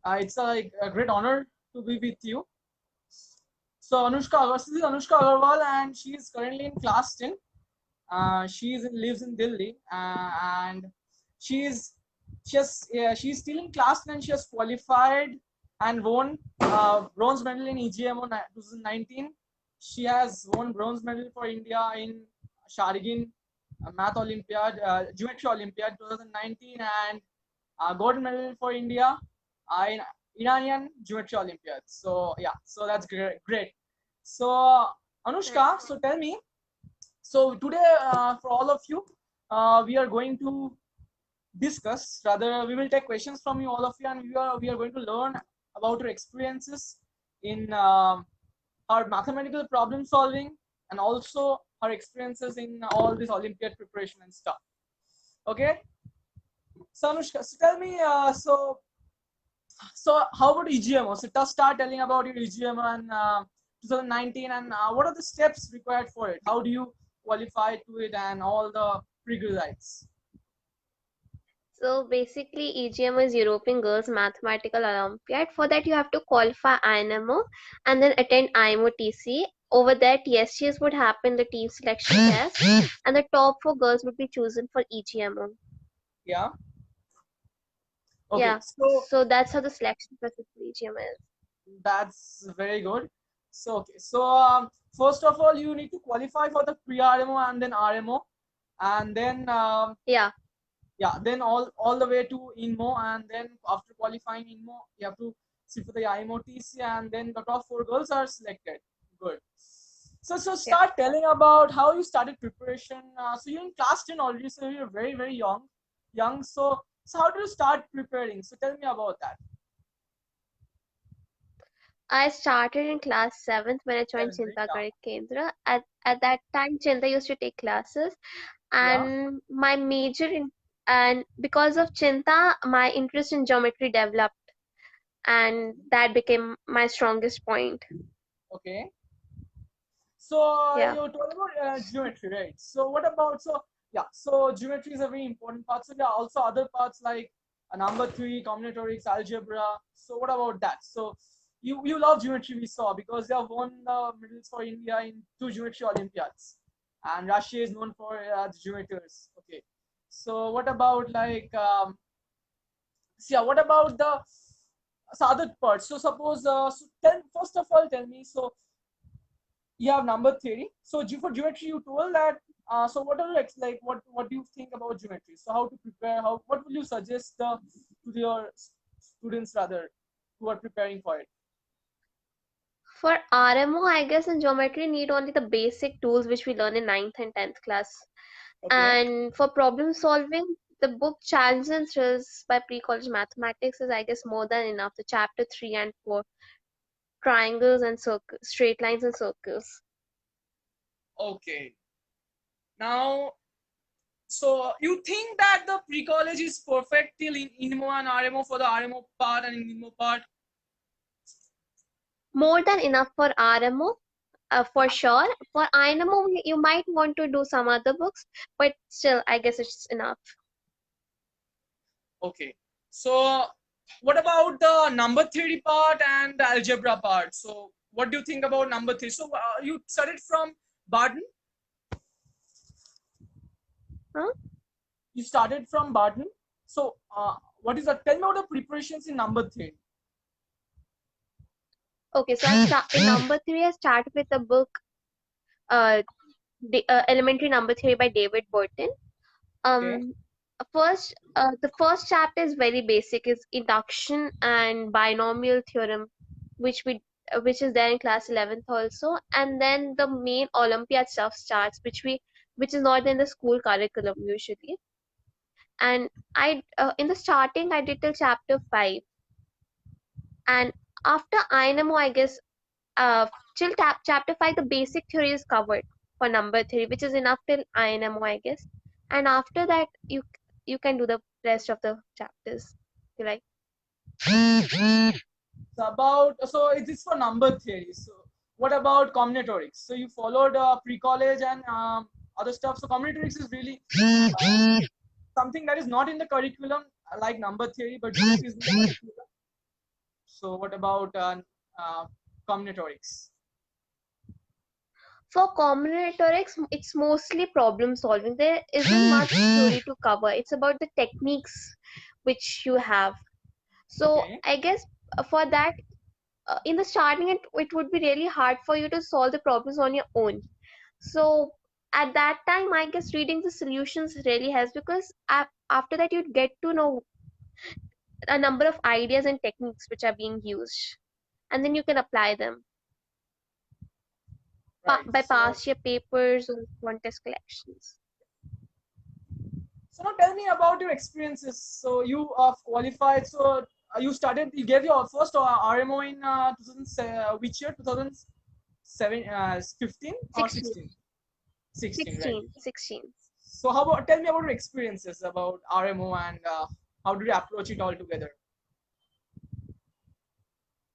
It's a great honor to be with you. So Anushka, this is Anushka Agarwal, and she is currently in class 10. Lives in Delhi, and she's she's still in class 10. She has qualified and won bronze medal in EGMO 2019. She has won bronze medal for India in Shargin Math Olympiad, Geometry Olympiad 2019, and gold medal for India in Iranian Geometry Olympiad. So yeah, so that's great. So Anushka, so tell me. So today, for all of you, we are going to discuss. Rather, we will take questions from you, all of you, and we are going to learn about your experiences in our mathematical problem solving, and also our experiences in all this Olympiad preparation and stuff. Okay. So Anushka, so tell me. So how about EGMO? So just start telling about your EGMO and 2019, and what are the steps required for it? How do you qualify to it and all the prerequisites? So basically, EGM is European Girls Mathematical Olympiad. For that, you have to qualify INMO and then attend IMO-TC. Over that, TSTs would happen, the team selection test, and the top 4 girls would be chosen for EGMO. Yeah. Okay. Yeah, So so that's how the selection process for EGM is. that's very good. So okay. So first of all, you need to qualify for the pre-RMO and then RMO, and then Yeah, yeah, then all the way to INMO, and then after qualifying INMO, you have to sit for the IMO-TC, and then the top 4 girls are selected. Good. So yeah. start telling about how you started preparation. So you're in class 10 already, so you're very young. So how do you start preparing? So tell me about that. I started in class 7th when I joined 7th grade, Chinta yeah. Garik Kendra. At that time, Chinta used to take classes, Yeah. and my and because of Chinta, my interest in geometry developed, and that became my strongest point. Okay. So Yeah. you told about geometry, right? So what about yeah? So geometry is a very important part. So there are also other parts like number three, combinatorics, algebra. So what about that? So you love geometry, we saw, because they have won the medals for India in 2 geometry Olympiads, and Russia is known for the geometers. Okay. So what about like so yeah? What about the other parts? So suppose first of all tell me. So you have number theory. So for geometry, you told that. So what are like what do you think about geometry? So how to prepare? How what will you suggest to your students rather who are preparing for it? For RMO, I guess in geometry need only the basic tools which we learn in ninth and 10th class. Okay, And for problem solving, the book Challenges and Thrills by Pre-College Mathematics is, I guess, more than enough. The chapter 3 and 4, triangles and circles, straight lines and circles. okay. Now, so you think that the pre-college is perfect till in INMO and RMO for the RMO part and in INMO part? More than enough for RMO, for sure. For INMO, you might want to do some other books, but still, I guess it's enough. Okay. So what about the number theory part and the algebra part? So what do you think about number theory? So you studied from Barton. Huh? You started from Barton. So what is that? Tell me about the preparations in number theory. Okay, so in number 3, I start with the book uh, Elementary Number Theory by David Burton. Okay. Um, the first chapter is very basic, is induction and binomial theorem, which is there in class 11th also, and then the main Olympiad stuff starts, which is not in the school curriculum usually. And I in the starting I did till chapter 5, and after INMO, I guess till chapter 5 the basic theory is covered for number theory, which is enough till INMO, I guess. And after that, you can do the rest of the chapters if you like. So it is for number theory. So what about combinatorics? So you followed pre-college and other stuff. So combinatorics is really something that is not in the curriculum like number theory, but geometry is in the curriculum. So what about uh, combinatorics? For combinatorics, it's mostly problem solving. There isn't much theory to cover. It's about the techniques which you have. So Okay, I guess for that, in the starting, it would be really hard for you to solve the problems on your own. So at that time, I guess reading the solutions really helps, because after that, you'd get to know a number of ideas and techniques which are being used, and then you can apply them right. by past year papers or contest collections. So now tell me about your experiences. So you have qualified. So you started. You gave your first RMO in 2000, which year? 2007, 15 or 16, 16? 16, right? 16, 16. So how about tell me about your experiences about RMO and how did you approach it all together?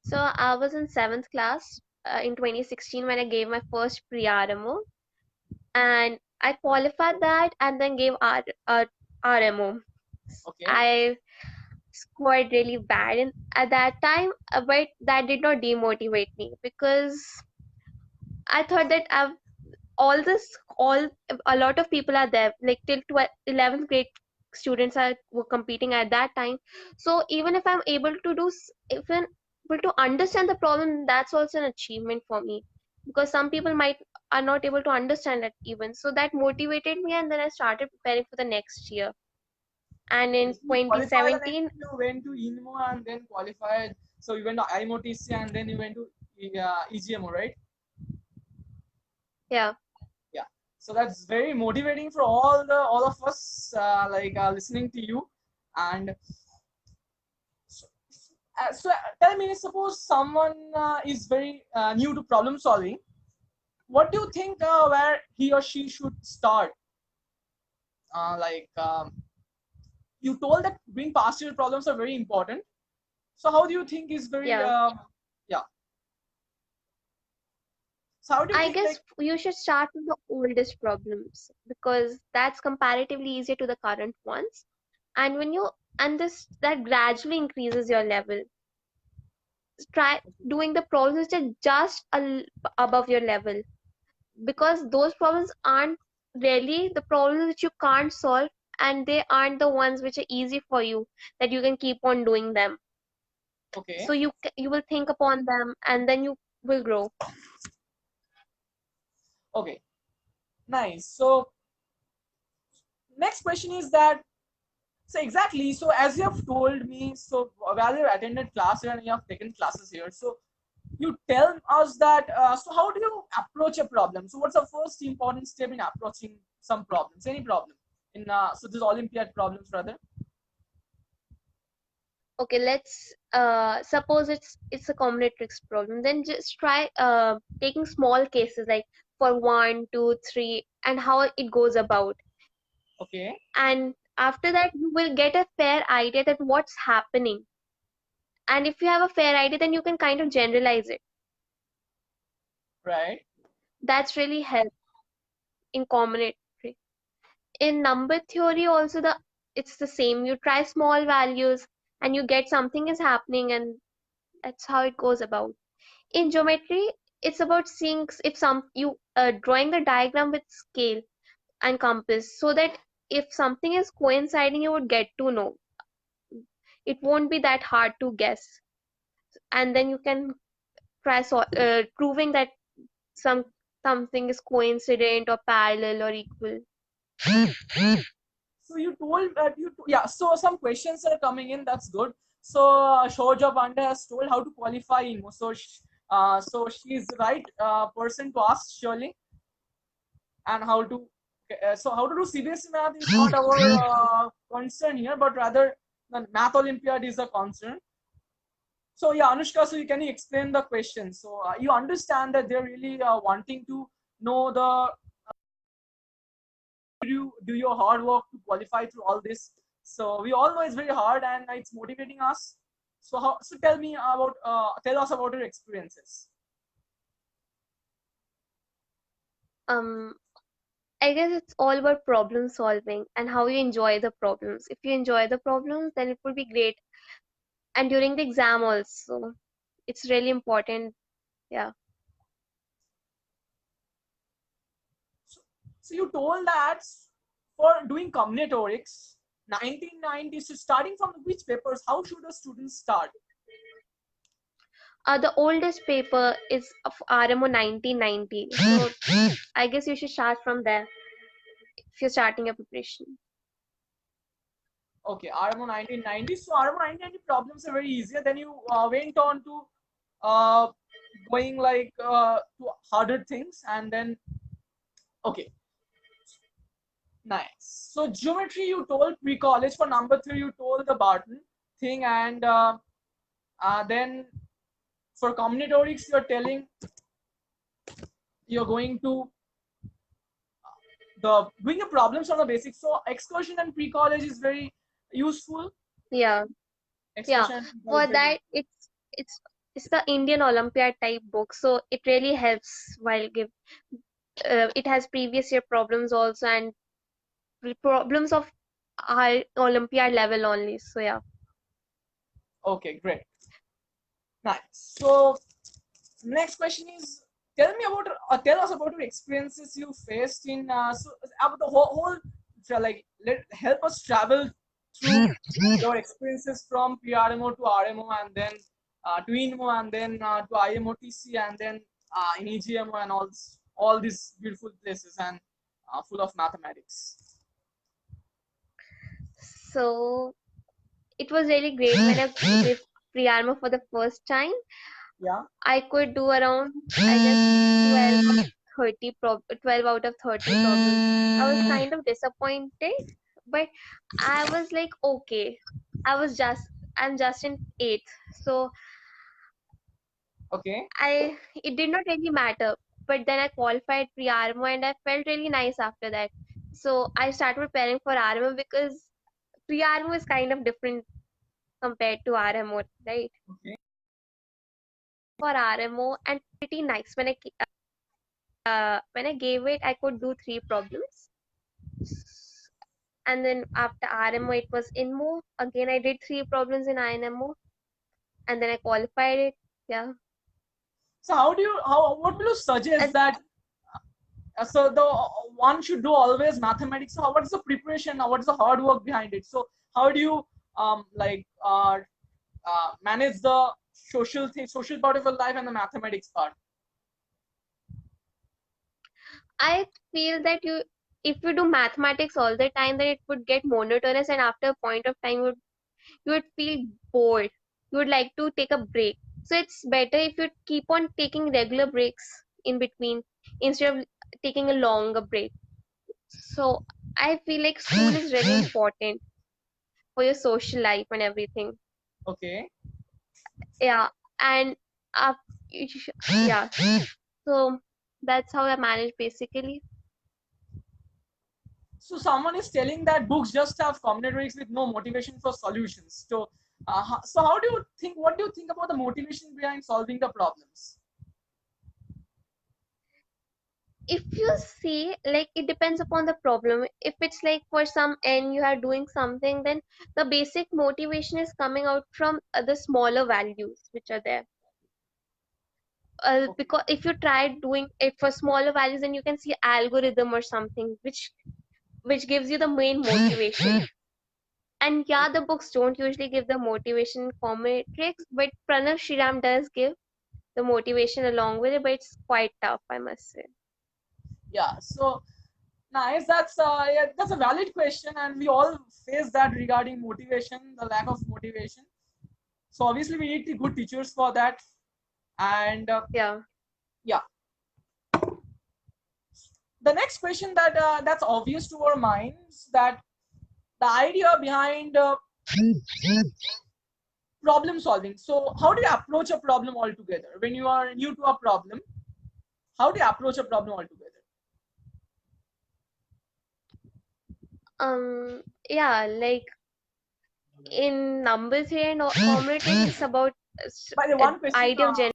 So I was in seventh class in 2016 when I gave my first pre-RMO, and I qualified that and then gave RMO. Okay, I scored really bad at that time, but that did not demotivate me, because I thought that all this all a lot of people are there, like till 11th grade students were competing at that time. So even if I'm able to if I'm able to understand the problem, that's also an achievement for me, because some people might are not able to understand it even. So that motivated me, and then I started preparing for the next year. And okay. in So you qualified and then 2017, you went to INMO and then qualified. So you went to IMOTC and then you went to EGMO, right? yeah, Yeah. So that's very motivating for all of us listening to you. And so, tell me, suppose someone is very new to problem solving. What do you think where he or she should start? Uh, like um, you told that doing past year problems are very important. So how do you think is very yeah. yeah? So how do you I think guess you should start with the oldest problems, because that's comparatively easier to the current ones. And when you and this that gradually increases your level. Try doing the problems which are just above your level, because those problems aren't really the problems which you can't solve, and they aren't the ones which are easy for you, that you can keep on doing them. okay, So you will think upon them, and then you will grow. okay, nice. So next question is that so exactly. So as you have told me, so while you attended class here and you have taken classes here, so you tell us that. So how do you approach a problem? So what's the first important step in approaching some problems? Any problem in so this Olympiad problems rather. Okay, let's suppose it's a combinatorics problem. Then just try taking small cases, like for 1 2 3, and how it goes about. Okay, And after that, you will get a fair idea that what's happening. And if you have a fair idea, then you can kind of generalize it. right. That's really help in combinatory. In number theory also, the it's the same. You try small values and you get something is happening, and that's how it goes about. In geometry, it's about seeing if some you drawing the diagram with scale and compass, so that if something is coinciding, you would get to know. It won't be that hard to guess, and then you can try proving that some something is coincident or parallel or equal. So you told that yeah. So some questions are coming in. That's good. So Shoja Pandey has told how to qualify INMO. So so she's the right person to ask surely, and how to so how to do CBSE math is not our concern here, but rather the math Olympiad is a concern. So yeah, Anushka, so you can you explain the question? So you understand that they're really wanting to know the you do your hard work to qualify through all this. So we all know it's very hard and it's motivating us. So how? So tell me about tell us about your experiences. um I guess it's all about problem solving and how you enjoy the problems. If you enjoy the problems, then it will be great. and during the exam also. It's really important. Yeah. So you told that for doing combinatorics, 1990s, so starting from which papers, how should a student start? The oldest paper is of RMO 1990. So I guess you should start from there if you're starting your preparation. Okay, RMO 1990. So RMO 1990 problems are very easier. Then you went on to uh, going like to harder things, and then okay, nice. So geometry you told pre-college. For number three you told the Barton thing, and then for combinatorics you're telling you're going to the doing the problems on the basics. So excursion and pre-college is very useful. Yeah. Yeah. Excursion and pre-college For is very that, it's it's the Indian Olympiad type book, so it really helps while give. It has previous year problems also, and problems of high Olympiad level only. So yeah. okay, great, nice. So next question is tell us about your experiences you faced in about the whole like help us travel through your experiences from pre-RMO to RMO and then to INMO and then to IMOTC and then in EGMO and all these beautiful places and full of mathematics. So it was really great when I did pre-armor for the first time. Yeah. I could do around, I guess, 12 of 12 out of 30 problems. I was kind of disappointed, but I was like, okay, I'm just in eighth, so Okay. it did not really matter. But then I qualified pre-armor and I felt really nice after that. So I started preparing for RMO because pre-RMO is kind of different compared to RMO, right? Okay. For RMO and pretty nice. When I gave it, I could do three problems, and then after RMO, it was INMO. Again, I did three problems in INMO, and then I qualified it. Yeah, So how what will you suggest and that so the one should do always mathematics. So what is the preparation? What is the hard work behind it? So how do you like manage the social part of your life and the mathematics part? I feel that if you do mathematics all the time, then it would get monotonous, and after a point of time, you would feel bored. You would like to take a break. So it's better if you keep on taking regular breaks in between instead of taking a longer break. So I feel like school is really important for your social life and everything. Okay. Yeah, and uh, yeah. So that's how I manage basically. So someone is telling that books just have combinatorics with no motivation for solutions. So so how do you think? What do you think about the motivation behind solving the problems? If you see, like, it depends upon the problem. If it's like for some and you are doing something, then the basic motivation is coming out from the smaller values which are there. Okay. Because if you try doing it for smaller values, then you can see algorithm or something which gives you the main motivation. And yeah, the books don't usually give the motivation in comics, but Pranav Shriram does give the motivation along with it, but it's quite tough, I must say. Yeah. So nice. That's a valid question, and we all face that regarding motivation, the lack of motivation. So obviously we need the good teachers for that. And Yeah. yeah, the next question that's obvious to our minds that the idea behind problem solving. So how do you approach a problem altogether when you are new to a problem? How do you approach a problem altogether? Yeah, like in numbers here and combinatorics, it's about By the one question, idea of general.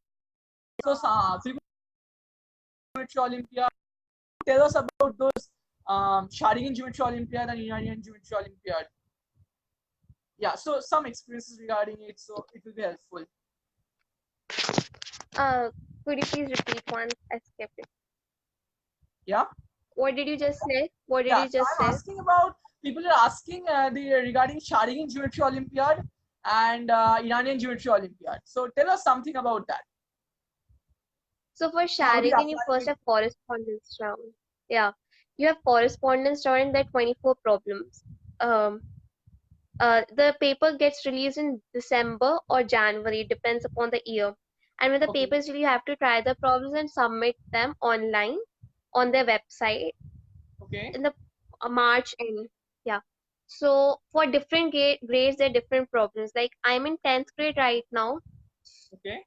so geometry Olympiad. Tell us about those Sharigan Geometry Olympiad and Iranian Geometry Olympiad. Yeah, so some experiences regarding it, so it will be helpful. Could you please repeat once? I skipped it. Yeah. What did you just say? What did Yeah, you so just I'm say? asking about, people are asking the regarding Sharing Geometry Olympiad and Iranian Geometry Olympiad. So tell us something about that. So for So how do you Sharigan, you apply first it? have correspondence round. Yeah, you have correspondence round and there are 24 problems. Um, the paper gets released in December or January, depends upon the year. And when the Okay, paper is released, you have to try the problems and submit them online on their website okay, in the March end. Yeah. So for different grades, there are different problems. Like I'm in 10th grade right now, okay,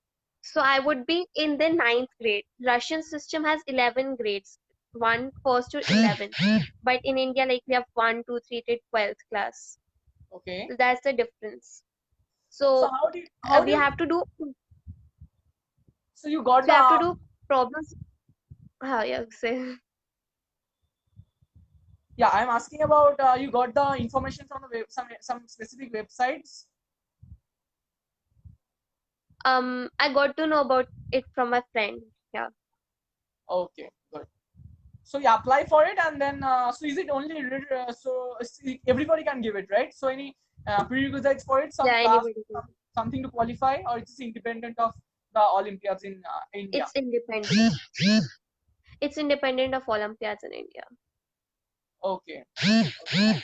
so I would be in the ninth grade. Russian system has 11 grades, one first to 11. But in India, like we have 1, 2, 3 to 12th class. okay. So that's the difference. So So how do we you have to do so you got so you have to the do problems. How you say? yeah, I'm asking about you got the information from the some specific websites. I got to know about it from my friend. Yeah, Okay, good. So you apply for it, and then so is it only everybody can give it, right? So any prerequisites for it, some yeah. class, Anybody can. something to qualify, or it's independent of the Olympiads in India? It's independent. It's independent of Olympiads in India. Okay. Okay.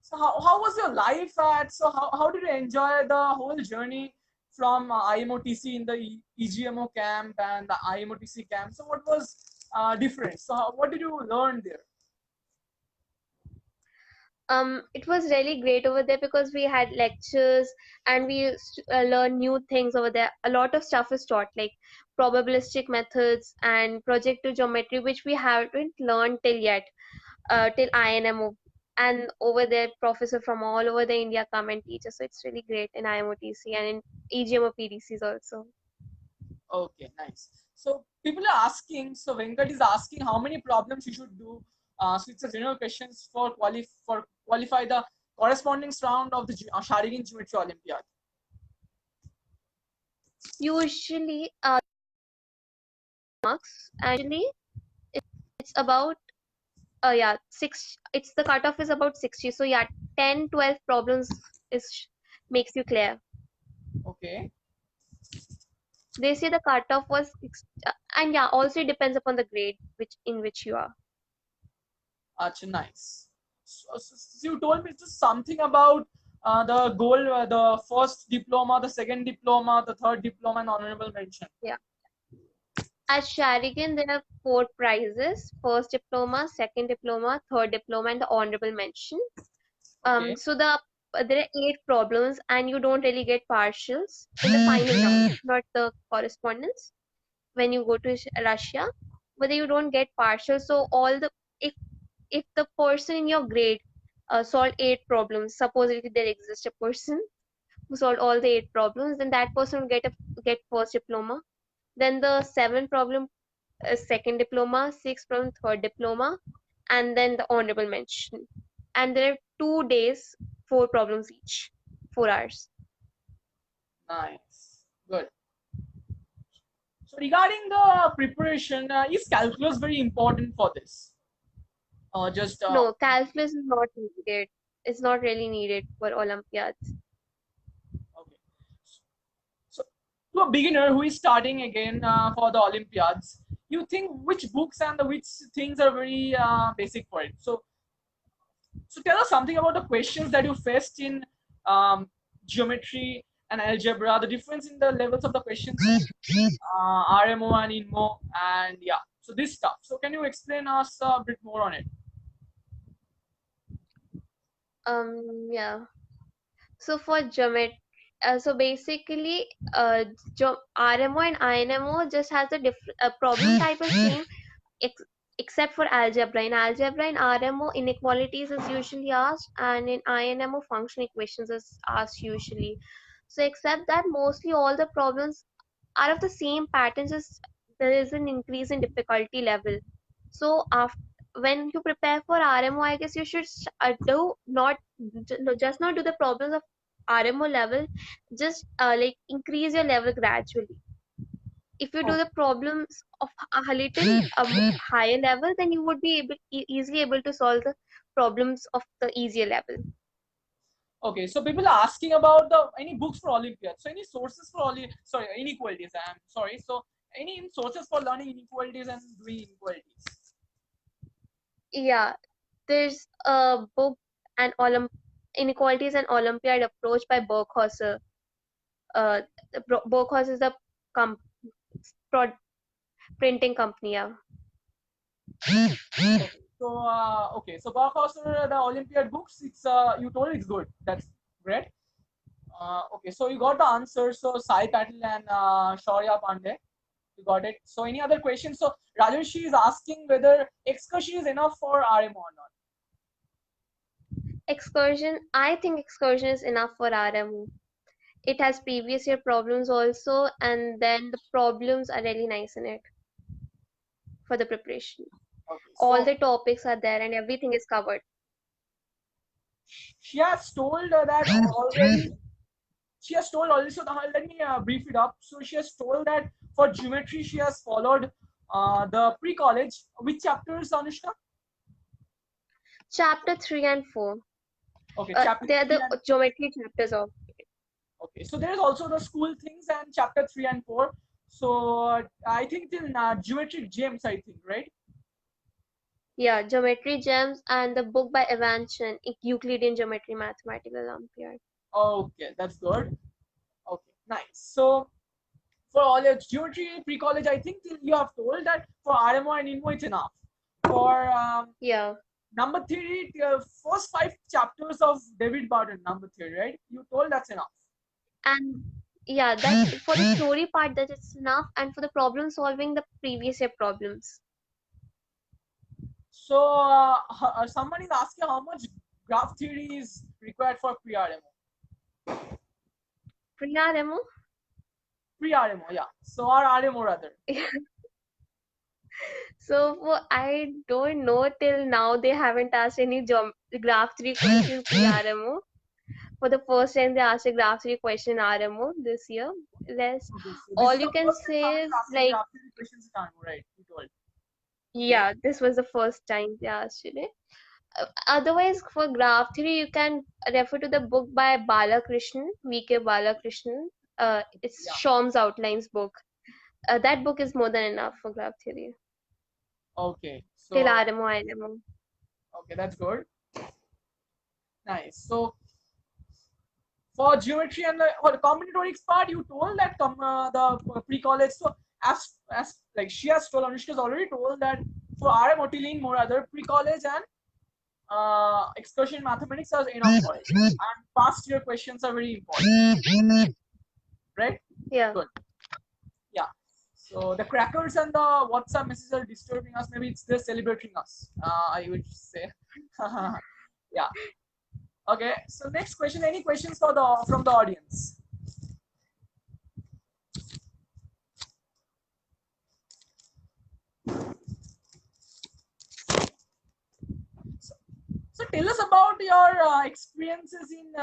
So how was your life at? So how did you enjoy the whole journey from IMOTC in the EGMO camp and the IMOTC camp? So what was different? So what did you learn there? It was really great over there because we had lectures and we used to, learn new things over there. A lot of stuff is taught, like probabilistic methods and projective geometry, which we haven't learned till yet, till INMO. And over there, professor from all over the India come and teach us. So it's really great in IMOTC and in EGMO PDCs also. Okay, nice. So people are asking. So Venkat is asking how many problems you should do. So it's a general questions for qualify the corresponding round of the Sharing Geometry Olympiad. Usually, marks, actually, it's about yeah, six. It's the cutoff is about 60. So yeah, 10, 12 problems is makes you clear. Okay, They say the cutoff was and yeah, also it depends upon the grade which in which you are. Acha, nice. So you told me just something about the goal, the first diploma, the second diploma, the third diploma, and honorable mention. Yeah. At Sharigan, there are 4 prizes: first diploma, second diploma, third diploma, and the honorable mention. Okay, So there are 8 problems, and you don't really get partials in the final round, not the correspondence when you go to Russia, but you don't get partials. So all the if the person in your grade solved 8 problems, supposedly there exists a person who solved all the 8 problems, then that person will get first diploma. Then the 7 problem second diploma, 6 problem third diploma, and then the honorable mention. And there are 2 days, 4 problems each, 4 hours. nice, good. So regarding the preparation, is calculus very important for this? Just No, calculus is not needed. It's not really needed for Olympiads. okay. So to a beginner who is starting again for the Olympiads, you think which books and the which things are very basic for it? So tell us something about the questions that you faced in geometry and algebra, the difference in the levels of the questions in RMO and INMO, and yeah, so this stuff. So can you explain us a bit more on it? Yeah. So for geometry, so basically, RMO and INMO just has a different problem type is same, ex- except for algebra. In algebra and RMO, inequalities is usually asked, and in INMO, function equations is asked usually. So except that, mostly all the problems are of the same pattern, just there is an increase in difficulty level. So after when you prepare for RMO, I guess you should do not just not do the problems of RMO level, just like increase your level gradually. If you do Okay. the problems of a little higher level, then you would be easily able to solve the problems of the easier level. Okay, so people are asking about the any books for Olympiad. So any sources for sorry, inequalities. I'm sorry. So any sources for learning inequalities and doing inequalities. Yeah, there's a book, an Inequalities and Olympiad approach by Berkhauser. Berkhauser is the com- pro- printing company. Yeah. Okay, so so Bauhaus, the Olympiad books. It's you told it's good. That's great. Okay, so you got the answer. So Sai Patil and Shaurya Pandey, you got it. So any other questions? So Rajesh is asking whether excursion is enough for RMO or not. Excursion, I think excursion is enough for RMO. It has previous year problems also, and then the problems are really nice in it for the preparation. Okay, All so the topics are there and everything is covered. she has told that already. She has told already. So let me brief it up. So she has told that for geometry she has followed the pre-college. Which chapters, Anushka? Chapter 3 and 4. Okay, chapter They are three the and geometry chapters of. okay. So there is also the school things and chapter 3 and 4. So I think till geometric gems, I think, right? Yeah, Geometry Gems and the book by Evanchen, Euclidean Geometry Mathematical Olympiad. Okay, that's good. Okay, nice. So for all your geometry pre-college, I think till you have told that for RMO and INMO it's enough. For Yeah. number theory, first 5 chapters of David Barton, number theory, right? You told that's enough. And yeah, that for the theory part that it's enough, and for the problem solving the previous year problems. So someone is asking how much graph theory is required for pre-RMO. Pre-RMO? Pre-RMO, yeah. So or RMO rather. So for, I don't know, till now they haven't asked any graph 3 question pre-RMO. For the first time they asked a graph 3 question in RMO this year. Less, Okay, so this all is you the can first time say someone is is asking like, graph theory questions in RMO, right? You told. Okay. yeah, this was the first time they asked it. Otherwise, for graph theory, you can refer to the book by Balakrishnan, V.K. Balakrishnan. It's Yeah. Shom's Outlines book. That book is more than enough for graph theory. Okay. Till So RMO, IMO. okay, that's good. Nice. So for geometry and the combinatorics part, you told that the pre-college. So as like she has told, Anushka has already told that for RM Otilin more other pre-college and excursion mathematics are enough for it. And past year questions are very important, right? Yeah. Good. Yeah. So the crackers and the WhatsApp messages are disturbing us. Maybe it's they're celebrating us. I would say. Yeah. Okay. So next question. Any questions for the from the audience? So, so tell us about your experiences in.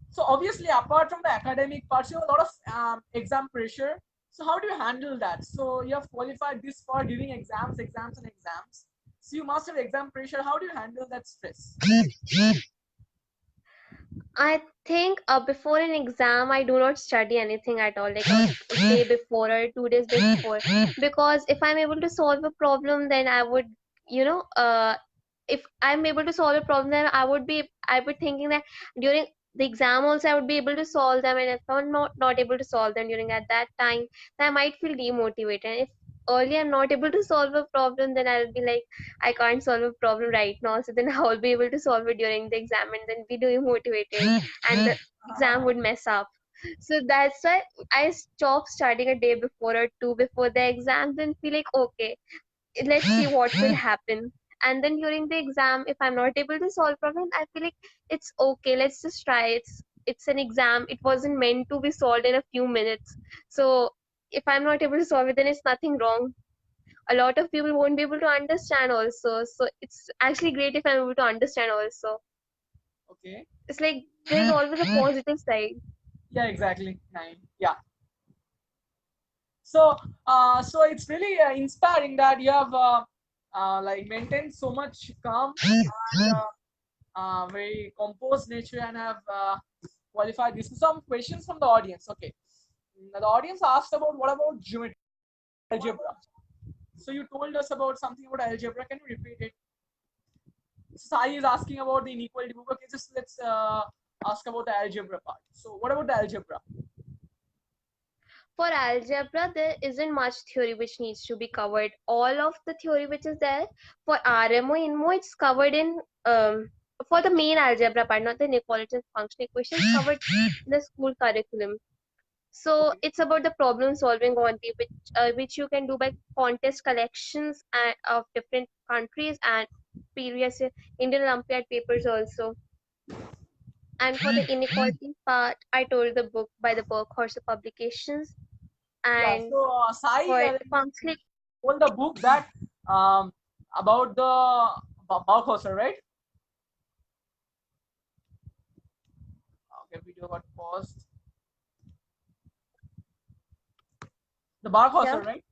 So obviously, apart from the academic parts, you have a lot of exam pressure. So how do you handle that? So you have qualified this for giving exams, exams, and exams. So you must have exam pressure. How do you handle that stress? I think before an exam, I do not study anything at all, like a day before or 2 days before. Because if I'm able to solve a problem, then I would, you know, if I'm able to solve a problem, then I would thinking that during the exam also I would be able to solve them, and if I'm not able to solve them during at that time, then I might feel demotivated. And if early I'm not able to solve a problem, then I'll be like, I can't solve a problem right now, so then I'll be able to solve it during the exam, and then be demotivated, and the exam would mess up. So that's why I stop studying a day before or two before the exam, then feel like, okay, let's see what will happen. And then during the exam, if I'm not able to solve problem, I feel like it's okay, let's just try. It's an exam, it wasn't meant to be solved in a few minutes. So if I'm not able to solve it, then it's nothing wrong. a lot of people won't be able to understand also. So it's actually great if I'm able to understand also. Okay. It's like there's always a positive side. Yeah, exactly. Nine. Yeah. So, so it's really inspiring that you have like maintained so much calm and very composed nature and have qualified this. Some questions from the audience. Okay. The audience asked about what about geometry, algebra. So you told us about something about algebra. Can you repeat it? Sai is asking about the inequality book. Okay, just let's ask about the algebra part. So what about the algebra? For algebra, there isn't much theory which needs to be covered. All of the theory which is there for RMO, INMO, it's covered in for the main algebra part, not the inequality and function equations covered in the school curriculum. So Okay. it's about the problem solving only, which you can do by contest collections of different countries and previous Indian Olympiad papers also. And for the inequality part, I told the book by the Berkhorst publications. Yeah. And So Sai for functional, told the book that um, about the Bauhaus, right? Okay, video got paused. The yeah, Barkhauser, right?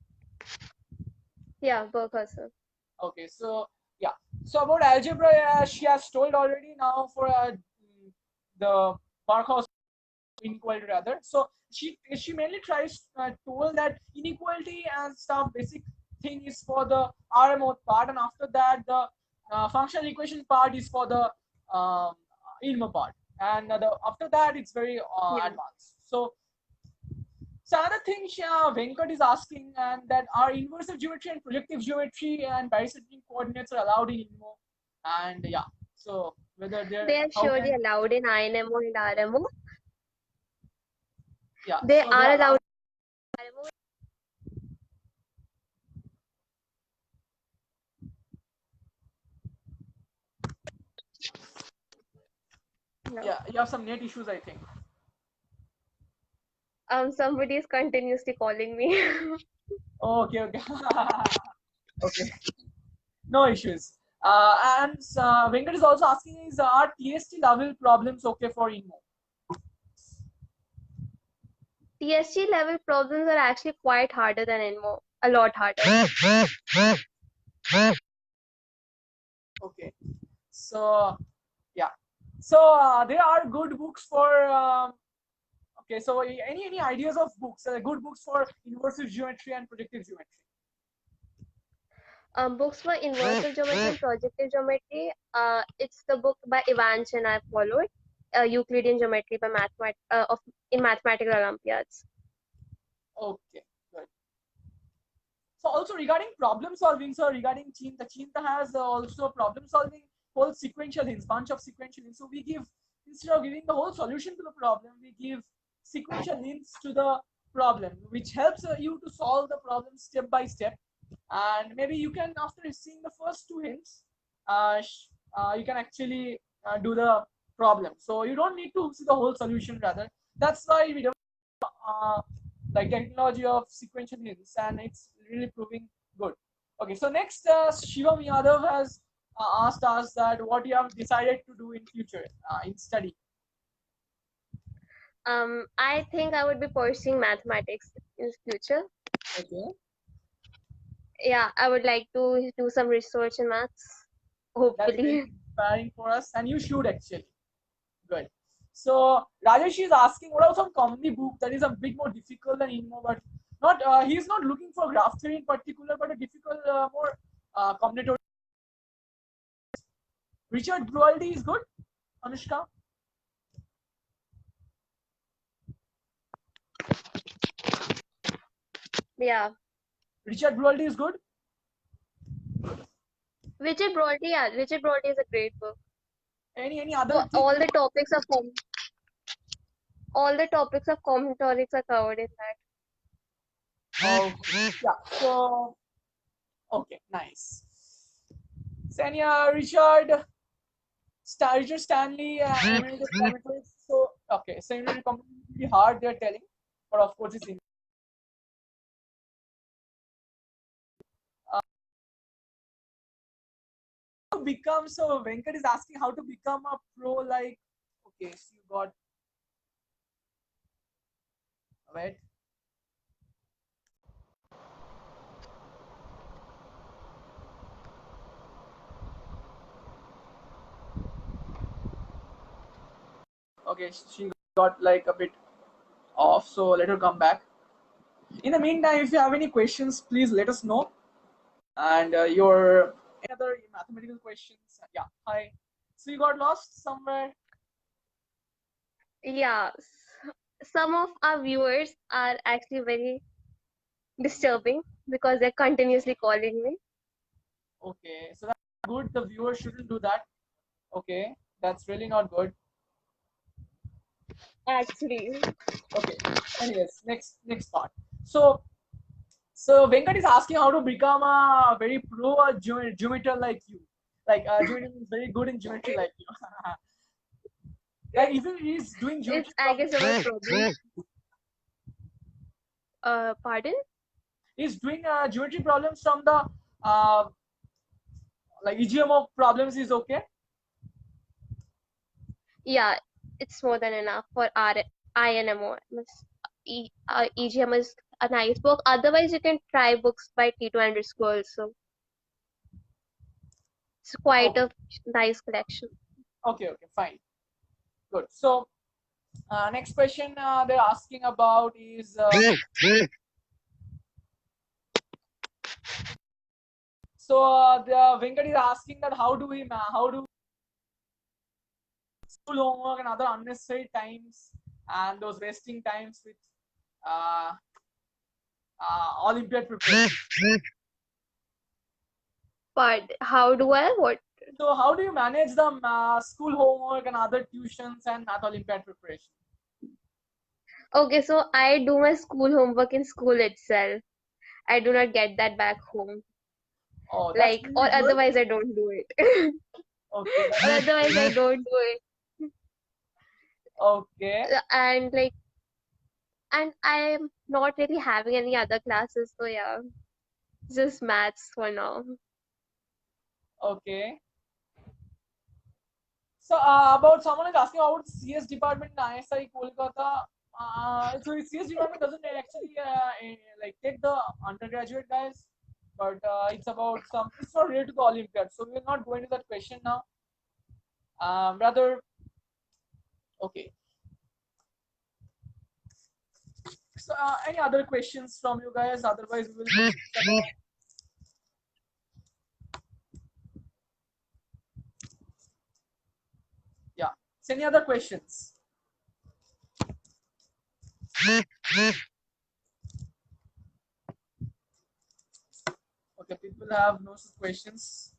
yeah, Berkhorst. Okay, so yeah. So about algebra, she has told already now for the Barkhauser inequality rather. So she mainly tries told that inequality and stuff basic thing is for the RMO part, and after that the functional equation part is for the um, INMO part, and after that it's very Yeah. advanced. So another thing Venkat is asking, and that are inversive geometry and projective geometry and bicyclic coordinates are allowed in INMO, and yeah. So whether they're They are how surely can allowed in INMO and RMO. yeah. They So they are are allowed allowed. in RMO. No. Yeah, you have some net issues, I think. Somebody is continuously calling me. Okay, okay. Okay, no issues. And Venkat is also asking is are TST level problems okay for INMO? TSG level problems are actually quite harder than INMO, a lot harder. Okay, so yeah. So there are good books for okay. So any ideas of books? Good books for inversive geometry and projective geometry. Books for inversive geometry and projective geometry. It's the book by Ivan Chen I followed. Euclidean geometry by in mathematical Olympiads. Okay, good. So also regarding problem solving, so regarding Chinta has also problem solving whole sequential hints, bunch of sequential hints. So we give instead of giving the whole solution to the problem, we give sequential hints to the problem, which helps you to solve the problem step by step. And maybe you can, after seeing the first two hints, you can actually do the problem. So you don't need to see the whole solution. Rather, that's why we don't like technology of sequential hints, and it's really proving good. Okay, so next, Shivam Yadav has asked us that what you have decided to do in future in study. I think I would be pursuing mathematics in future. Okay, Yeah, I would like to do some research in maths, that's very hopefully. inspiring for us, and you should actually. Good. So Rajesh is asking what are some comedy book that is a bit more difficult than INMO, but not he's not looking for graph theory in particular, but a difficult more combinatorics. Richard Brualdi is good. Anushka. Yeah, Richard Brualdi is good. Richard Brody is a great book. Any For other thing? all the topics of combinatorics are covered in that. Okay. Yeah. So okay, nice. Sanya, Richard Stanley, Emeritus Commuters. So okay, so it will be completely hard. They're telling, but of course it's in. to become, so Venkat is asking how to become a pro, like, okay, so you got, wait. Okay, she got like a bit off, so let her come back. In the meantime, if you have any questions, please let us know. And your any other mathematical questions? Yeah, hi. So you got lost somewhere? Yeah, some of our viewers are actually very disturbing because they're continuously calling me. Okay, so that's good. The viewer shouldn't do that. Okay, that's really not good. Actually, Okay. Anyways, next part. So Venkat is asking how to become a very pro geometer like you. Like geometry is very good in geometry like you. Like even he's doing it's geometry I guess problems. our problem. Pardon? He's doing geometry problems from the uh, like EGM problems is okay. Yeah, it's more than enough for our INMO. EGM is a nice book. Otherwise, you can try books by Tito Andrescu also. It's quite Okay, a nice collection. okay, fine, good. So next question they're asking about is the Venkat is asking that how do school homework and other unnecessary times and those wasting times with uh, Olympiad preparation. But how do I what? So how do you manage the school homework and other tuitions and math Olympiad preparation? Okay, so I do my school homework in school itself. I do not get that back home. Oh, that's Like, really or good. otherwise I don't do it. Okay, Or otherwise I don't do it. okay, And like, and I'm not really having any other classes, so yeah, just maths for now. okay. So about someone is asking about CS department in ISI Kolkata. So CS department doesn't actually like take the undergraduate guys, but it's about some. It's not related to the Olympiad, so we will not go into that question now. Rather, okay. So any other questions from you guys? Otherwise, we will discuss about. Yeah. So any other questions? Okay, people have no such questions.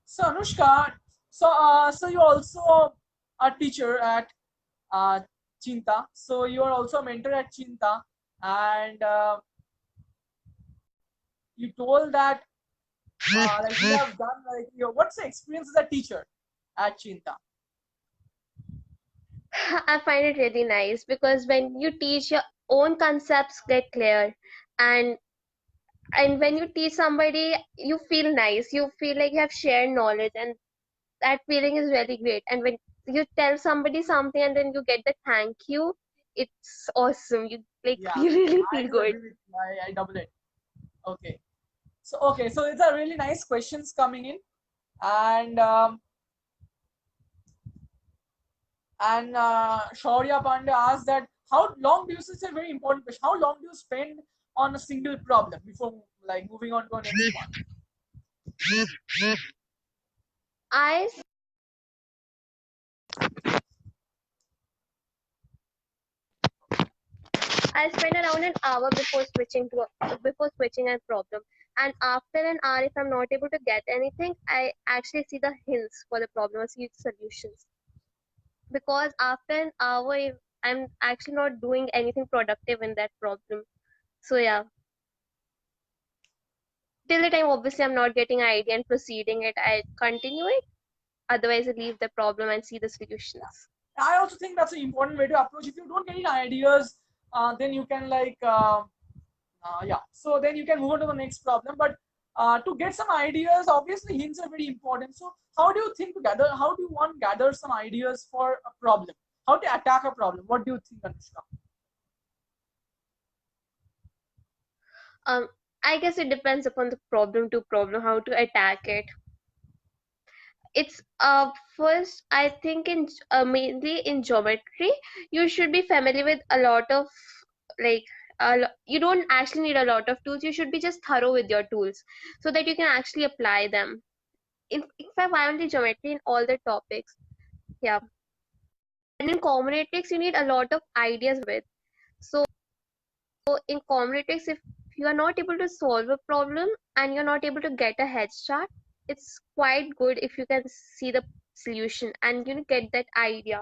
So Anushka, so you also a teacher at uh, Chinta. So you are also a mentor at Chinta, and you told that like you have done like what's the experience as a teacher at Chinta? I find it really nice because when you teach, your own concepts get clear, and when you teach somebody, you feel nice. You feel like you have shared knowledge, and that feeling is really great. And when you tell somebody something and then you get the thank you, it's awesome. You like Yeah, you really I feel do good. agree with you. I double it. Okay, so it's a really nice questions coming in, and Shaurya Pandey asked that how long do you, this is a very important question, how long do you spend on a single problem before like moving on to a next one? I I spend around an hour before switching a problem, and after an hour, if I'm not able to get anything, I actually see the hints for the problem or see the solutions. Because after an hour, if I'm actually not doing anything productive in that problem. So yeah, till the time obviously I'm not getting an idea and proceeding it, I continue it. Otherwise, I leave the problem and see the solutions. I also think that's an important way to approach. If you don't get any ideas, then you can like Yeah, so then you can move on to the next problem. But to get some ideas, obviously hints are very important. So how do you think to gather? How do one gather some ideas for a problem? How to attack a problem? What do you think, Anushka? Um, I guess it depends upon the problem to problem, how to attack it. It's first, I think mainly in geometry, you should be familiar with a lot of like you don't actually need a lot of tools. You should be just thorough with your tools so that you can actually apply them. In fact, only geometry in all the topics. Yeah. And in combinatorics, you need a lot of ideas with. So in combinatorics, if you are not able to solve a problem and you're not able to get a head start, it's quite good if you can see the solution and get that idea.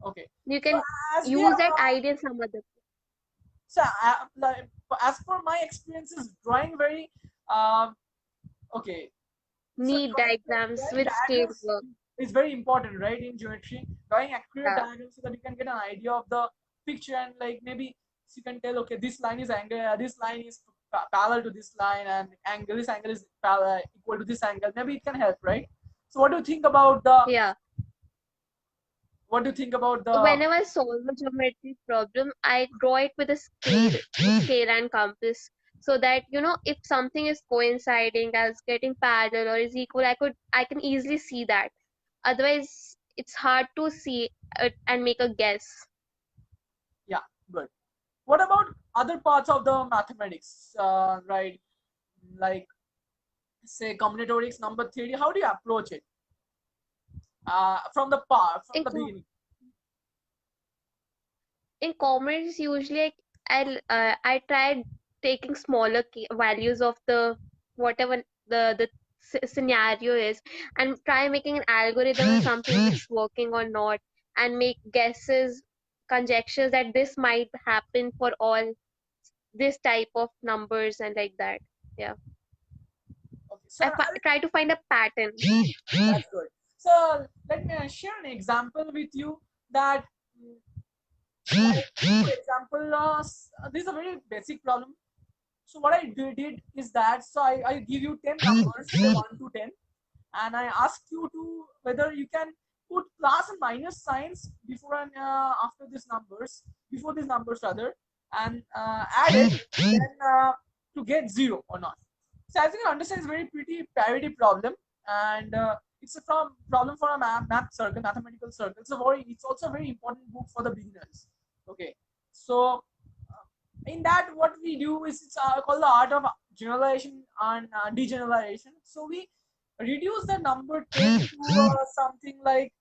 Okay. You So can as we use have, that idea in some other. so like, as per my experiences, drawing very okay. So Need diagrams drawing with scale diagrams work. is very important, right? In geometry, drawing accurate Yeah. diagrams so that you can get an idea of the picture, and like maybe you can tell, okay, this line is angle, this line is parallel to this line, and angle this angle is equal to this angle. Maybe it can help, right? So what do you think about the? Yeah. What do you think about the? Whenever I solve a geometry problem, I draw it with a scale and compass, so that if something is coinciding as getting parallel or is equal, I can easily see that. Otherwise, it's hard to see it and make a guess. Yeah, good. What about other parts of the mathematics, right? Like say combinatorics, number theory. How do you approach it? From the from In the co- beginning. in commerce, usually I tried taking smaller values of the whatever the scenario is, and try making an algorithm or something if it's working or not, and make guesses, conjectures that this might happen for all this type of numbers and like that. Yeah, Okay, so try to find a pattern. that's good. So let me share an example with you that, like, for example, this is a very basic problem. So what I did is that, so I give you 10 numbers, say 1 to 10, and I ask you to whether you can put plus and minus signs before and after these numbers, before these numbers rather, and add it then to get zero or not. So as you can understand, it's a very pretty parity problem, and it's a problem for a math circle, mathematical circle. It's also a very important book for the beginners. Okay, so in that what we do is it's called the art of generalization and degeneration. So we reduce the number 10 to something like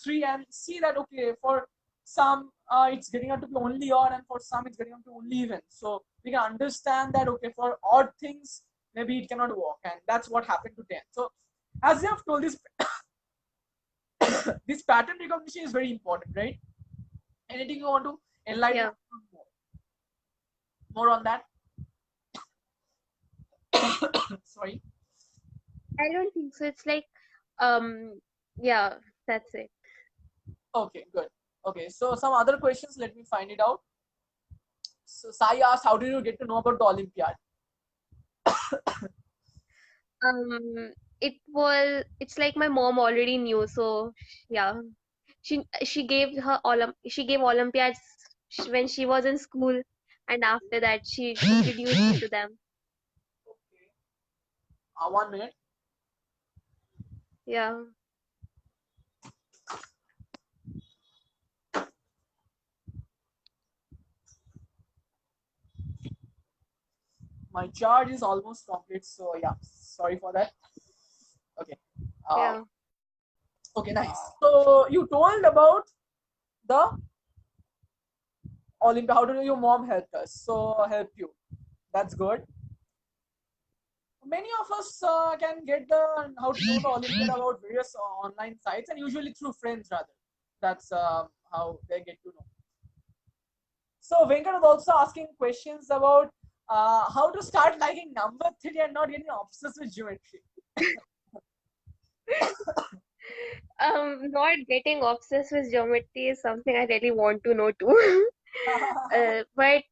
3, and see that okay, for some it's getting out to be only odd, and for some it's getting out to only even. So we can understand that okay, for odd things maybe it cannot work, and that's what happened to 10. So as you have told, this this pattern recognition is very important, right? Anything you want to enlighten Yeah, us more on that? Sorry. I don't think so. It's like yeah, that's it. Okay, good. Okay, so some other questions, let me find it out. So Sai asked, how did you get to know about the Olympiad? Um, it's like my mom already knew, so yeah. She gave Olympiads when she was in school, and after that she introduced me to them. Okay. 1 minute. Yeah. My charge is almost complete, so yeah, sorry for that. Okay. Uh, Yeah. okay, nice. So you told about the Olympia. How did your mom help us? So help you. That's good. Many of us can get the how to know the Olympiad about various online sites, and usually through friends rather. That's how they get to know. So Venkat was also asking questions about how to start liking number theory and not getting obsessed with geometry. Not getting obsessed with geometry is something I really want to know too. But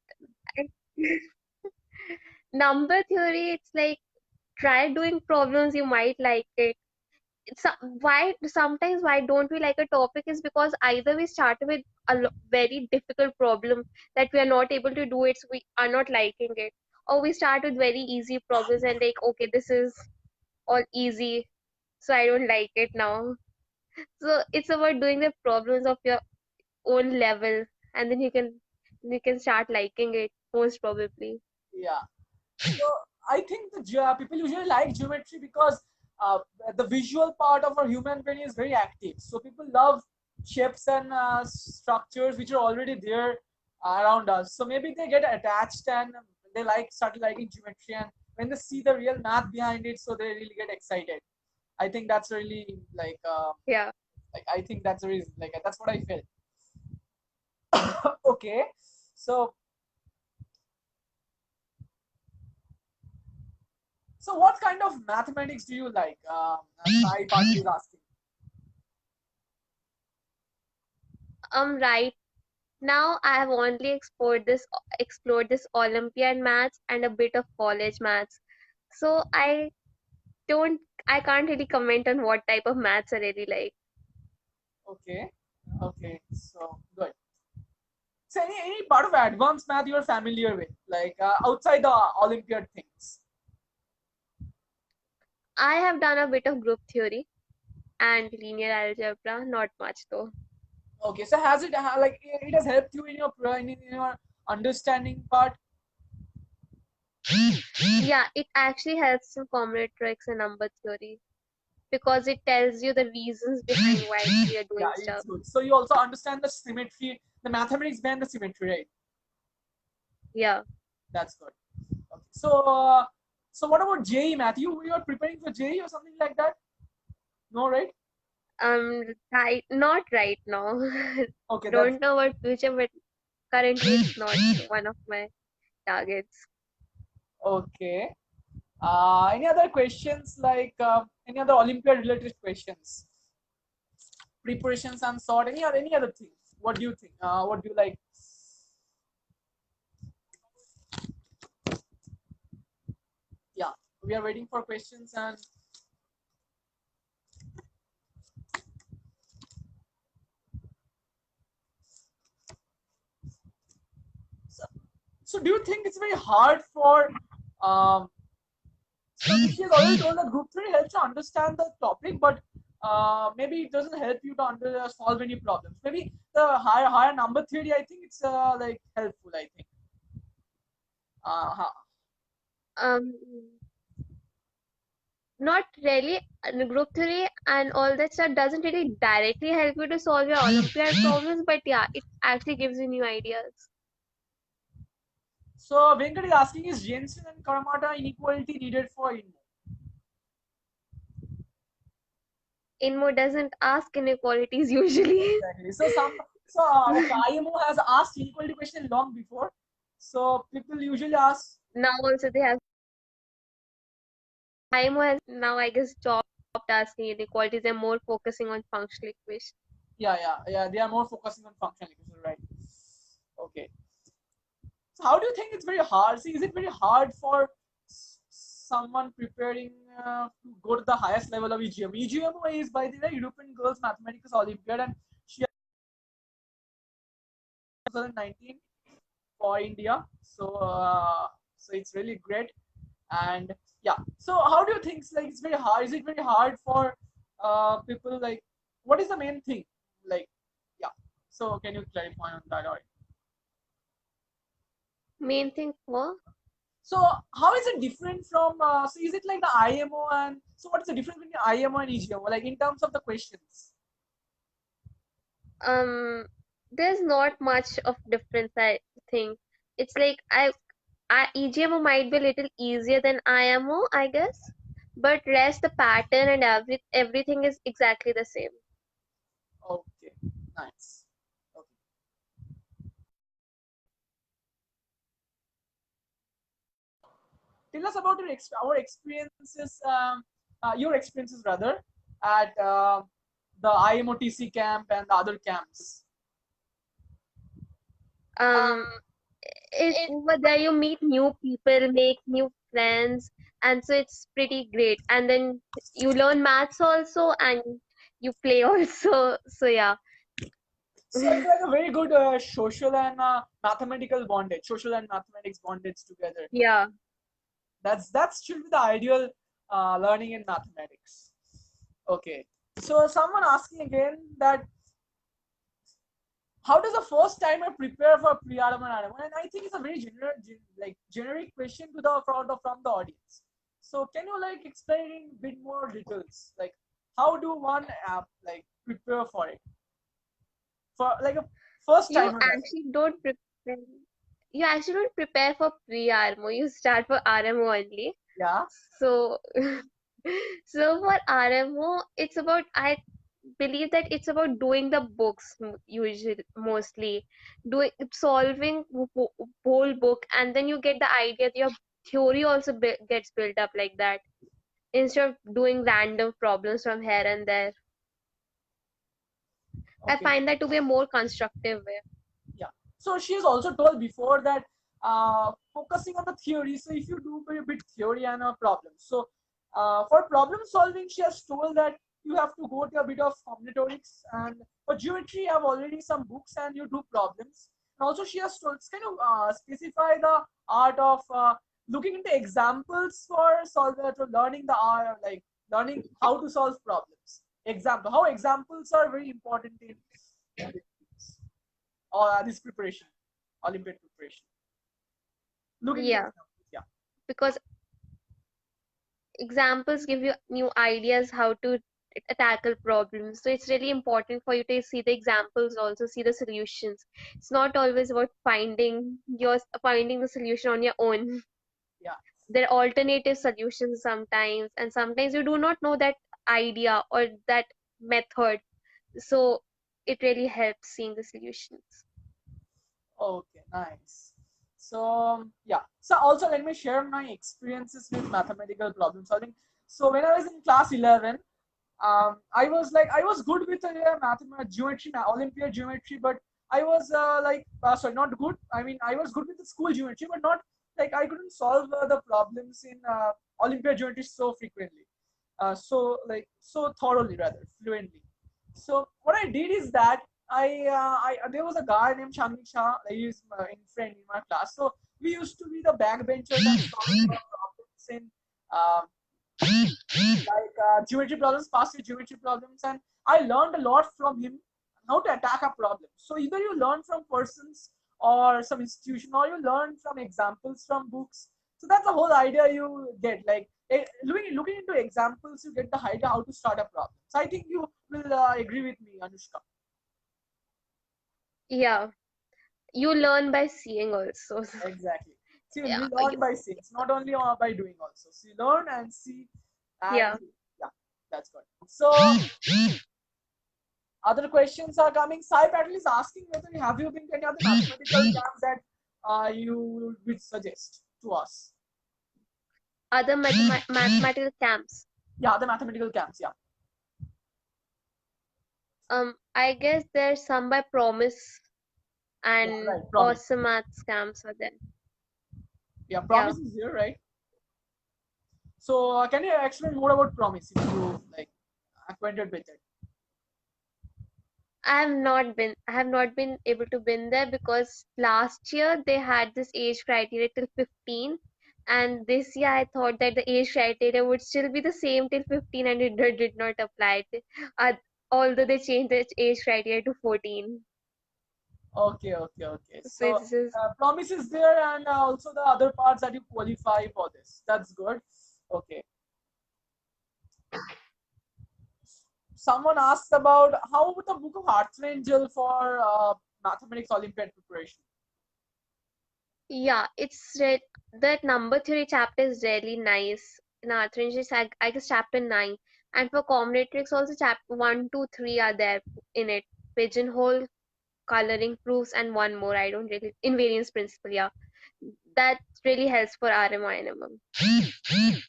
Number theory, it's like try doing problems, you might like it. It's why sometimes why don't we like a topic is because either we start with a very difficult problem that we are not able to do it, so we are not liking it, or we start with very easy problems and like, okay, this is all easy, so I don't like it now. So it's about doing the problems of your own level, and then you can start liking it most probably. Yeah. So I think the people usually like geometry because uh, the visual part of our human brain is very active. So people love shapes and structures which are already there around us. So maybe they get attached and they start liking geometry, and when they see the real math behind it, so they really get excited. I think that's really Yeah. like I think that's the reason. Like that's what I felt. Okay, so so what kind of mathematics do you like? Sai Party is asking. Right now I have only explored this Olympiad maths and a bit of college maths. So don't I can't really comment on what type of maths I really like. Okay, okay, so good. So any part of advanced math you're familiar with, like outside the Olympiad things? I have done a bit of group theory and linear algebra, not much though. Okay, so has it like it has helped you in your in your understanding part? Yeah, it actually helps in combinatorics and number theory because it tells you the reasons behind why we are Yeah, doing it's stuff. good. So you also understand the symmetry, the mathematics behind the symmetry, right? Yeah. That's good. Okay. So so what about JE math? You are preparing for JE or something like that? No, right? Right, not right now. Okay, that's Don't know about future, but currently it's not one of my targets. okay. Any other questions like any other Olympiad related questions? Preparations and sort, any other things? What do you think? What do you like? Yeah, we are waiting for questions. And so, so do you think it's very hard for so she has already told that group theory helps you understand the topic, but maybe it doesn't help you to solve any problems. Maybe the higher number theory, I think it's like helpful, I think. Uh, Um, Not really. Group theory and all that stuff doesn't really directly help you to solve your Olympiad problems, but yeah, it actually gives you new ideas. so Venkat is asking, is Jensen and Karamata inequality needed for Inmo? Inmo doesn't ask inequalities usually. Exactly. Okay, IMO has asked inequality question long before. So people usually ask, Now also they have IMO has now I guess stopped asking inequalities and more focusing on functional equations. yeah. They are more focusing on functional equation, right? Okay. So how do you think it's very hard? See, is it very hard for someone preparing to go to the highest level of EGM? EGM is, by the way, European Girls Mathematics Olympiad, and she 2019 for India. So it's really great. And yeah, so how do you think like it's very hard? Is it very hard for people like what is the main thing? Like yeah. So can you clarify on that? Or Main thing for so how is it different from so is it like the IMO and so what is the difference between IMO and EGMO like in terms of the questions? um there's not much of difference I think. It's like EGMO might be a little easier than IMO, I guess, but rest the pattern and everything is exactly the same. Okay, nice. Okay. Tell us about our experiences, your experiences rather at the IMOTC camp and the other camps. Um, Over there you meet new people, make new friends, and so it's pretty great. And then you learn maths also, and you play also. So yeah. So it's like a very good social and mathematical bondage, social and mathematics bondage together. Yeah. That should be the ideal learning in mathematics. Okay. So someone asking again that how does a first timer prepare for pre-RM and RM? And I think it's a very generic question to the from the audience. So can you like explain in a bit more details? Like how do one app like prepare for it? For like a first You timer as well. actually don't prepare. You actually don't prepare for pre-RMO. You start for RMO only. Yeah. So, so for RMO, it's about, I believe that it's about doing the books usually, mostly doing solving whole book, and then you get the idea that your theory also gets built up like that, instead of doing random problems from here and there. I Okay. find that to be a more constructive way. Yeah. So she has also told before that focusing on the theory. So if you do a bit theory and a problem. So for problem solving, she has told that you have to go to a bit of combinatorics. And for geometry, you have already some books and you do problems. And also she has told, it's kind of specify the art of looking into examples for solver to learning the art, like learning how to solve problems. Example, how examples are very important in or this preparation, Olympiad preparation. Looking into Yeah, examples, yeah. because examples give you new ideas how to tackle problems. So it's really important for you to see the examples, also see the solutions. It's not always about finding the solution on your own. Yeah. There are alternative solutions sometimes, and sometimes you do not know that idea or that method. So it really helps seeing the solutions. Okay, nice. So yeah. So also let me share my experiences with mathematical problem solving. So when I was in class 11, I was good with mathematics, geometry, Olympiad geometry, but I was sorry, not good. I mean, I was good with the school geometry, but not like I couldn't solve the problems in Olympiad geometry so frequently, so thoroughly rather fluently. So what I did is that I there was a guy named Shangni Shah, like he's my friend in my class. So we used to be the backbenchers and solving the problems in um, geometry problems, past year geometry problems, and I learned a lot from him how to attack a problem. So either you learn from persons or some institution, or you learn from examples from books. So that's the whole idea you get. Like looking into examples, you get the idea how to start a problem. So I think you will agree with me, Anushka. Yeah, you learn by seeing also. Exactly. See, Yeah, we learn by seeing. It's not only by doing also. So you learn and see, and yeah. yeah, that's good. So other questions are coming. Sai Patel is asking whether have you been to any other mathematical camps that you would suggest to us? Other mathematical camps. Yeah, the mathematical camps. Yeah, I guess there's some by Promise yeah, and right. Promise. Awesome Maths camps are there. Yeah, Yeah, promise is here, right? So can you explain more about promise if you like acquainted with it? I have not been able to been there because last year they had this age criteria till 15, and this year I thought that the age criteria would still be the same till 15, and it did not apply. Uh, Although they changed the age criteria to 14. Okay, okay, okay. So So it's just, promise is there, and also the other parts that you qualify for this. That's good. Okay. Someone asked about how about the book of Archangel for mathematics Olympiad preparation. yeah, that number theory chapter is really nice. In Arthur, I guess chapter 9. And for combinatorics also chapter 1, 2, 3 are there in it. Pigeonhole, coloring proofs, and one more. I don't really invariance principle, yeah. That really helps for RMI and MM.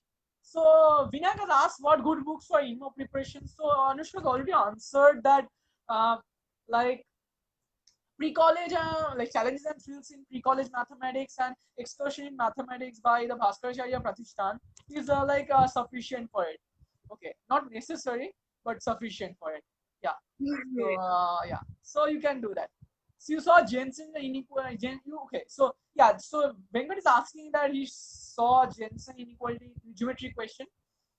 So Vinayak has asked what good books for emo preparation. So Anushka has already answered that. Uh, like Pre-college, like challenges and thrills in pre-college mathematics and excursion in mathematics by the Bhaskaracharya Pratishthan is sufficient for it. Okay, not necessary, but sufficient for it. Yeah. So yeah, so you can do that. So you saw Jensen inequality. Okay, so yeah, so Venkat is asking that he saw Jensen inequality geometry question.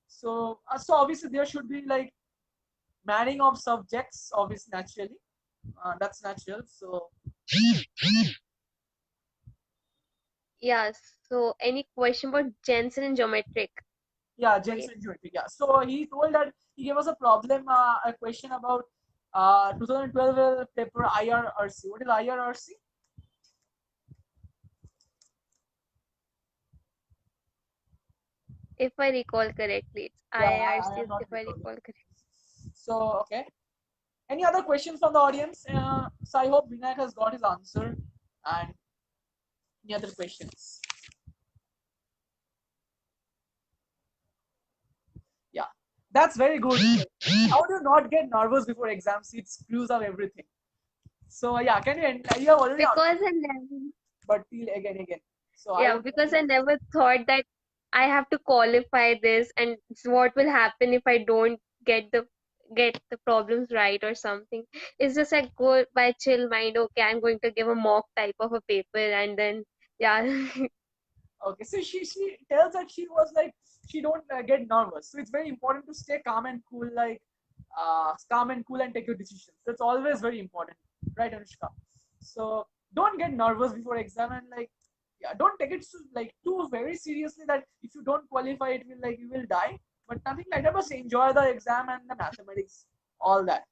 So so obviously there should be like manning of subjects, obviously naturally. That's natural. So Yeah, so any question about Jensen and geometric? yeah, Okay. Jensen geometry. Yeah. So he told that he gave us a problem, a question about 2012 paper IRRC. What is IRRC? If I recall correctly, it's Yeah, I IRC, am not if I recalling. recall correctly. So okay. Any other questions from the audience? So I hope Vinayak has got his answer. And any other questions? Yeah, that's very good. How do you not get nervous before exams? It screws up everything. So yeah, can you? You have already Because answered, I never, but till again. So I yeah, would want because to I know. never thought that I have to qualify this and what will happen if I don't get the problems right or something. It's just like go by chill mind, okay, I'm going to give a mock type of a paper and then yeah. Okay, so she tells that she was like she don't get nervous. So it's very important to stay calm and cool, like calm and cool and take your decisions. That's always very important, right, Anushka? So don't get nervous before exam and like yeah, don't take it so, like too very seriously that if you don't qualify, it will like you will die. But nothing like that. Just enjoy the exam and the mathematics, all that.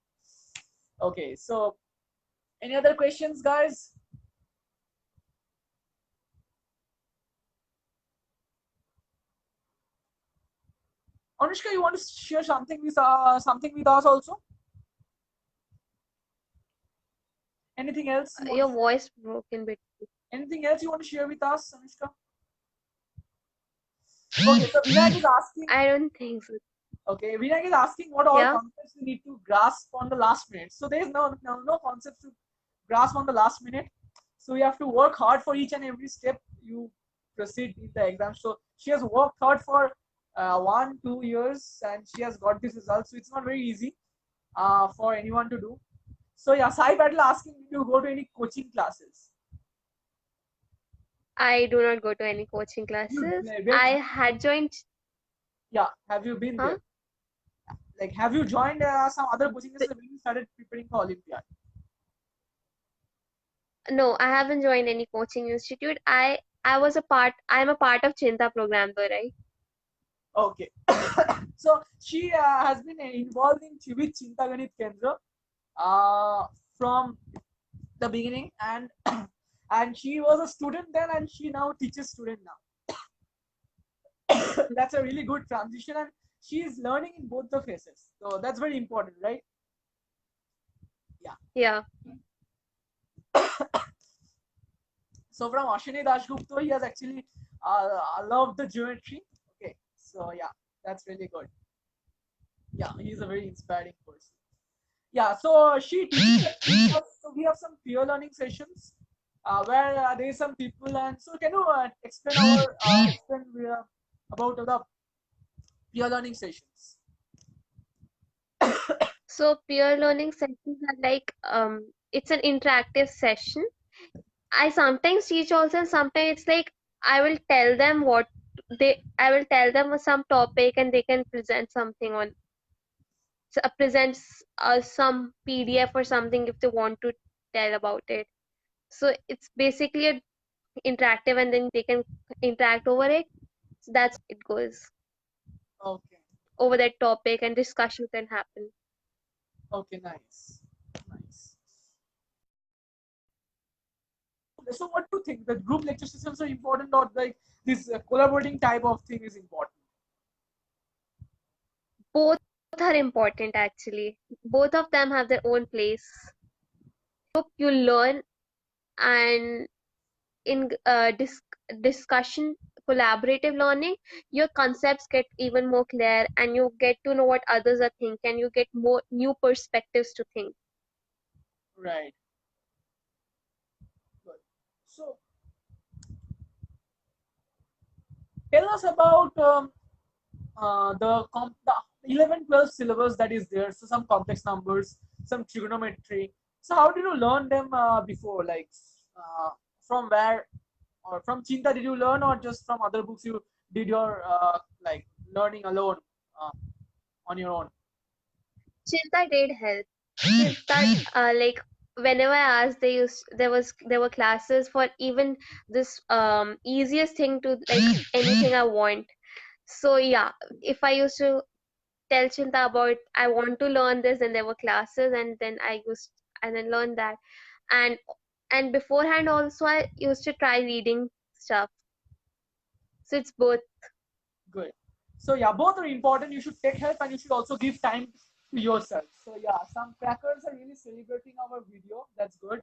Okay, so any other questions, guys? Anushka, you want to share something with us also? Anything else you want Your to share? voice broke in between. Anything else you want to share with us, Anushka? Okay, so Vinayak is asking. I don't think so. Okay, Vinayak is asking what all Yeah. concepts you need to grasp on the last minute. So there is no concepts to grasp on the last minute. So you have to work hard for each and every step you proceed in the exam. So she has worked hard for 1 2 years and she has got this result. So it's not very easy for anyone to do. So yeah, Sai Battle asking if you go to any coaching classes. I do not go to any coaching You classes. where I had joined, yeah, have you been huh? there? Like, have you joined some other coaching classes when you started preparing for Olympiad? No, I haven't joined any coaching institute. I'm a part of Chinta program though, right? Okay. So she has been involved in with Chinta Ganit Kendra from the beginning, and and she was a student then, and she now teaches student now. That's a really good transition, and she is learning in both the phases. So that's very important, right? Yeah. Yeah. So from Ashwini Dashgupta, he has actually loved the geometry. Okay. So yeah, that's really good. Yeah, he's a very inspiring person. Yeah, so she teaches us. So we have some peer learning sessions where there is some people, and so can you explain about the peer learning sessions? So peer learning sessions are like it's an interactive session. I sometimes teach also, and sometimes it's like I will tell them some topic and they can present something on presents some PDF or something if they want to tell about it. So it's basically a interactive and then they can interact over it. So that's it goes Okay, over that topic and discussion can happen. okay, nice, nice. So what do you think? The group lecture systems are important, or like this collaborating type of thing is important? Both are important actually. Both of them have their own place. You learn and in discussion collaborative learning your concepts get even more clear and you get to know what others are thinking and you get more new perspectives to think. Right. So tell us about the 11, 12 syllabus that is there. So some complex numbers, some trigonometry. So how did you learn them before? Like from where, or from Chinta did you learn, or just from other books you did your like learning alone on your own? Chinta did help. Chinta, like whenever I asked, there were classes for even this easiest thing to like anything I want. So yeah, if I used to tell Chinta about I want to learn this, then there were classes, and then I used and then learn that, and beforehand also I used to try reading stuff. So it's both. Good. So yeah, both are important. You should take help and you should also give time to yourself. So yeah, some crackers are really celebrating our video. That's good.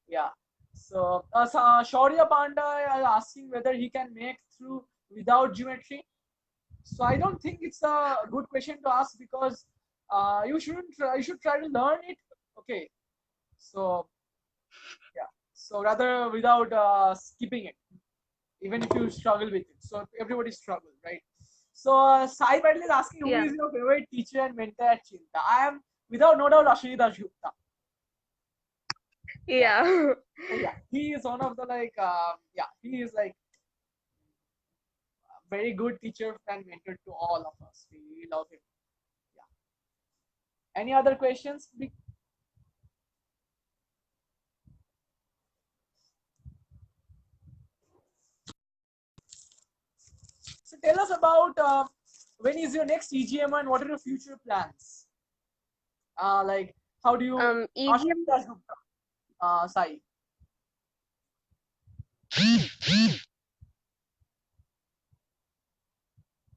Yeah. So Shaurya Panda are asking whether he can make through without geometry. So I don't think it's a good question to ask because you shouldn't. You should try to learn it. Okay. So yeah. So rather without skipping it, even if you struggle with it. So everybody struggle, right? So Sai Patel is asking who Yeah, is your favorite teacher and mentor at Chinta. I am without no doubt Ashwini Dasgupta. Yeah. yeah. So yeah, he is one of the like yeah, he is like a very good teacher and mentor to all of us. We love him. Yeah. Any other questions? So tell us about when is your next EGM and what are your future plans? Like how do you Ashwini EGM. Dasgupta, Sai.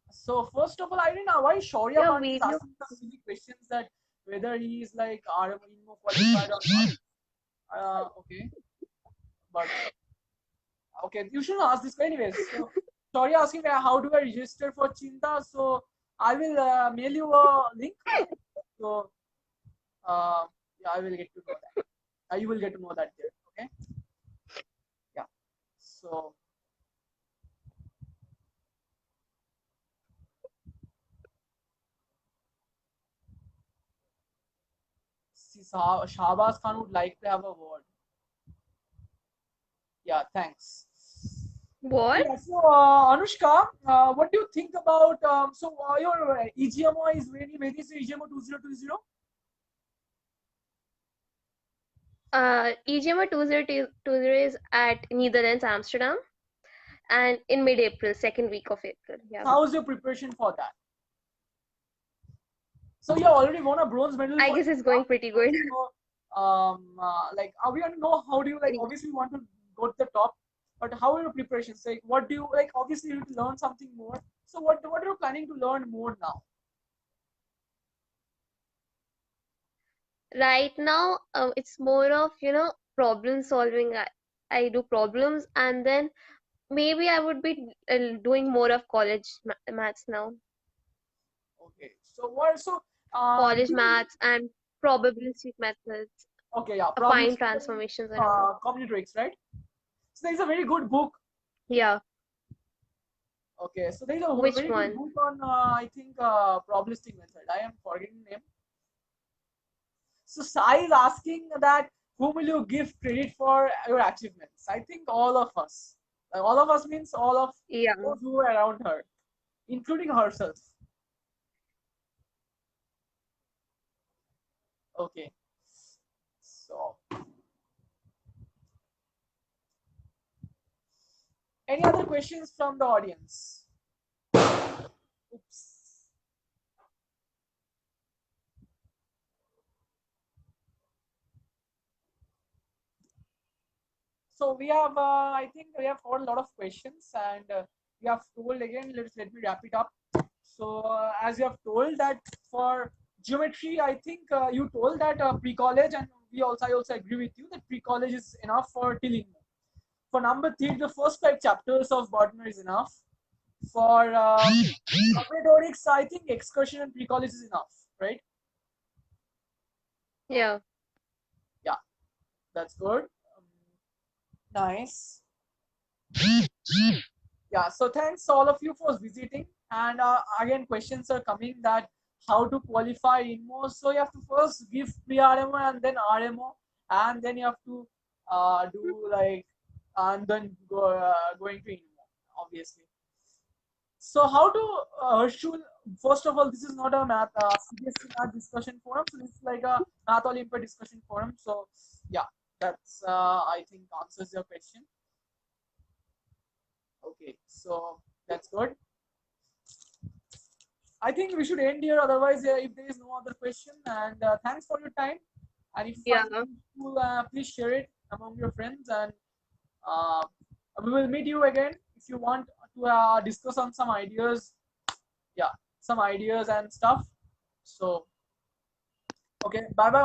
So first of all, I don't know why Shaurya Your Pandit is video. asking some silly questions that whether he is like RMO qualified or not. Okay, but okay, you shouldn't ask this anyways. So Shaurya asking how do I register for Chinta? So I will mail you a link. Okay, so yeah, I will get to know that. You will get to know that there. Okay, yeah. So see, Shahbaz Khan would like to have a word. Yeah, thanks. What? Yeah, so Anushka, what do you think about your EGMO is when is EGMO 2020? EGM 2020 is at Netherlands, Amsterdam, and in mid-April, second week of April. Yeah. How's your preparation for that? So you already won a bronze medal I for guess it's India. going pretty good. So like we want to know how do you like obviously you want to go to the top, but how are your preparations? Like what do you like obviously you need to learn something more. So what are you planning to learn more now? Right now, it's more of, problem solving. I do problems, and then maybe I would be doing more of college maths now. Okay. So what so College maths and probabilistic methods, okay, yeah, affine probability transformations and all. combinatorics, right? So there is a very good book. Yeah, Okay, so there is a which very good one? book on I think probabilistic method. I am forgetting the name. So Sai is asking that whom will you give credit for your achievements? I think all of us. Like, all of us means all of Yeah. those who were around her, including herself. Okay. So any other questions from the audience? Oops. So we have, I think we have got a lot of questions, and we have told again. Let me wrap it up. So as you have told that for geometry, I think you told that pre-college, and I also agree with you that pre-college is enough for till in. For number three, the first 5 chapters of Bodmer is enough. For combinatorics, I think excursion and pre-college is enough, right? Yeah. Yeah, that's good. Nice. Yeah, so thanks all of you for visiting. And again, questions are coming that how to qualify InMo. So you have to first give pre-RMO and then RMO, and then you have to do like, and then going to InMo, obviously. So how to Harshul, first of all, this is not a math CBSE math discussion forum. So this is like a math Olympiad discussion forum. So yeah, that's I think answers your question. Okay, so that's good. I think we should end here. Otherwise, if there is no other question, and thanks for your time. And if you Yeah, find it useful, please share it among your friends. And uh, we will meet you again if you want to discuss on some ideas. Yeah, some ideas and stuff. So, okay, bye bye.